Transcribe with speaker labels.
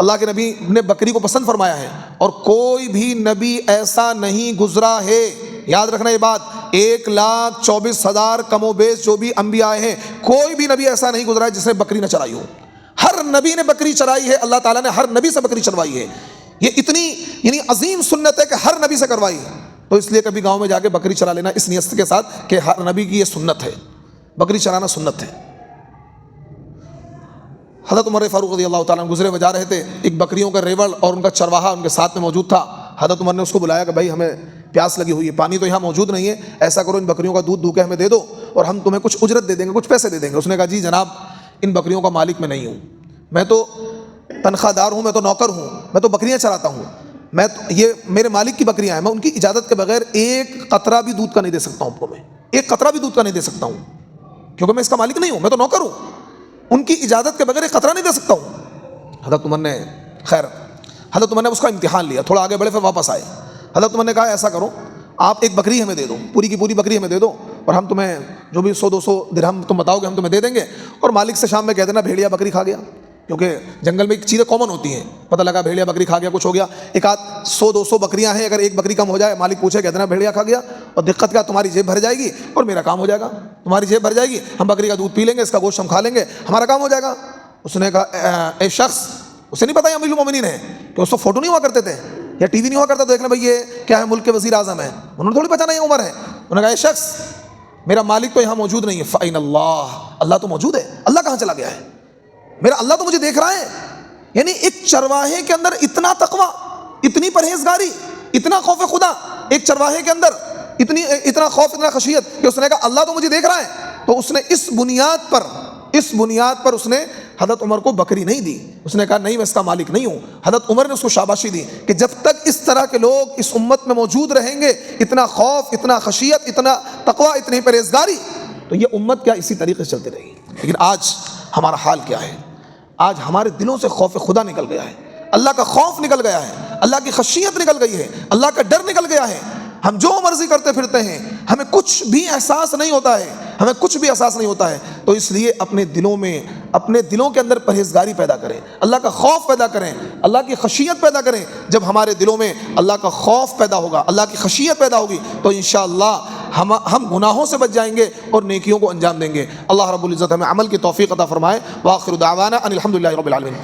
Speaker 1: اللہ کے نبی نے بکری کو پسند فرمایا ہے، اور کوئی بھی نبی ایسا نہیں گزرا ہے، یاد رکھنا یہ بات، 1,24,000 کم و بیش جو بھی انبیاء ہیں، کوئی بھی نبی ایسا نہیں گزرا ہے جس نے بکری نہ چرائی ہو۔ ہر نبی نے بکری چرائی ہے، اللہ تعالیٰ نے ہر نبی سے بکری چروائی ہے۔ یہ اتنی یعنی عظیم سنت ہے کہ ہر نبی سے کروائی ہے، تو اس لیے کبھی گاؤں میں جا کے بکری چرا لینا اس نیت کے ساتھ کہ ہر نبی کی یہ سنت ہے، بکری چرانا سنت ہے۔ حضرت عمر فاروق رضی اللہ تعالیٰ عنہ گزرے ہوئے جا رہے تھے، ایک بکریوں کا ریوڑ اور ان کا چرواہا ان کے ساتھ میں موجود تھا۔ حضرت عمر نے اس کو بلایا کہ بھائی ہمیں پیاس لگی ہوئی ہے، پانی تو یہاں موجود نہیں ہے، ایسا کرو ان بکریوں کا دودھ دھو کے ہمیں دے دو اور ہم تمہیں کچھ اجرت دے دیں گے، کچھ پیسے دے دیں گے۔ اس نے کہا جی جناب، ان بکریوں کا مالک میں نہیں ہوں، میں تو تنخواہ دار ہوں، میں تو نوکر ہوں، میں تو بکریاں چراتا ہوں، میں تو یہ میرے مالک کی بکریاں ہیں، میں ان کی اجازت کے بغیر ایک قطرہ بھی دودھ کا نہیں دے سکتا ہوں آپ کو، میں ایک قطرہ بھی دودھ کا نہیں دے سکتا ہوں، کیونکہ میں اس کا مالک نہیں ہوں، میں تو نوکر ہوں، ان کی اجازت کے بغیر ایک قطرہ نہیں دے سکتا ہوں۔ حضرت عمر نے حضرت عمر نے اس کا امتحان لیا، تھوڑا آگے بڑھے پھر واپس آئے۔ حضرت عمر نے کہا ایسا کرو، آپ ایک بکری ہمیں دے دو، پوری کی پوری بکری ہمیں دے دو، اور ہم تمہیں جو بھی 100-200 درہم تم بتاؤ گے ہم تمہیں دے دیں گے، اور مالک سے شام میں کہہ دینا بھیڑیا بکری کھا گیا، کیونکہ جنگل میں چیزیں کامن ہوتی ہیں، پتہ لگا بھیڑیا بکری کھا گیا، کچھ ہو گیا، ایک آدھ 100-200 بکریاں ہیں، اگر ایک بکری کم ہو جائے مالک پوچھے کہہ دینا بھیڑیا کھا گیا، اور دقت کیا، تمہاری جیب بھر جائے گی اور میرا کام ہو جائے گا، تمہاری جیب بھر جائے گی، ہم بکری کا دودھ پی لیں گے، اس کا گوشت ہم کھا لیں گے، ہمارا کام ہو جائے گا۔ اس نے کہا اے شخص، اسے نہیں پتا یہ امیر المومنین ہے، کہ اس کو فوٹو نہیں ہوا کرتے تھے یا ٹی وی نہیں ہوا کرتا دیکھنا بھائی یہ کیا ہے، ملک کے وزیر اعظم ہیں، انہوں نے تھوڑی پہچانا یہ عمر ہے۔ انہوں نے کہا اے شخص، میرا مالک تو یہاں موجود نہیں ہے، فَإِنَ اللَّهَ، اللہ تو موجود ہے، اللہ کہاں چلا گیا ہے، میرا اللہ تو مجھے دیکھ رہا ہے۔ یعنی ایک چرواہے کے اندر اتنا تقویٰ، اتنی پرہیزگاری، اتنا خوف خدا، ایک چرواہے کے اندر اتنا خوف، اتنا خشیت کہ اس نے کہا اللہ تو مجھے دیکھ رہا ہے، تو اس نے اس بنیاد پر اس نے حضرت عمر کو بکری نہیں دی، اس نے کہا نہیں میں اس کا مالک نہیں ہوں۔ حضرت عمر نے اس کو شاباشی دی کہ جب تک اس طرح کے لوگ اس امت میں موجود رہیں گے، اتنا خوف، اتنا خشیت، اتنا تقویٰ، اتنی پرہیزگاری، تو یہ امت کیا اسی طریقے سے چلتی رہے گی۔ لیکن آج ہمارا حال کیا ہے؟ آج ہمارے دلوں سے خوف خدا نکل گیا ہے، اللہ کا خوف نکل گیا ہے، اللہ کی خشیت نکل گئی ہے، اللہ کا ڈر نکل گیا ہے، ہم جو مرضی کرتے پھرتے ہیں، ہمیں کچھ بھی احساس نہیں ہوتا ہے، تو اس لیے اپنے دلوں کے اندر پرہیزگاری پیدا کریں، اللہ کا خوف پیدا کریں، اللہ کی خشیت پیدا کریں۔ جب ہمارے دلوں میں اللہ کا خوف پیدا ہوگا، اللہ کی خشیت پیدا ہوگی، تو انشاءاللہ ہم گناہوں سے بچ جائیں گے اور نیکیوں کو انجام دیں گے۔ اللہ رب العزت ہمیں عمل کی توفیق عطا فرمائے۔ وآخر دعوانا ان الحمدللہ رب العالمین۔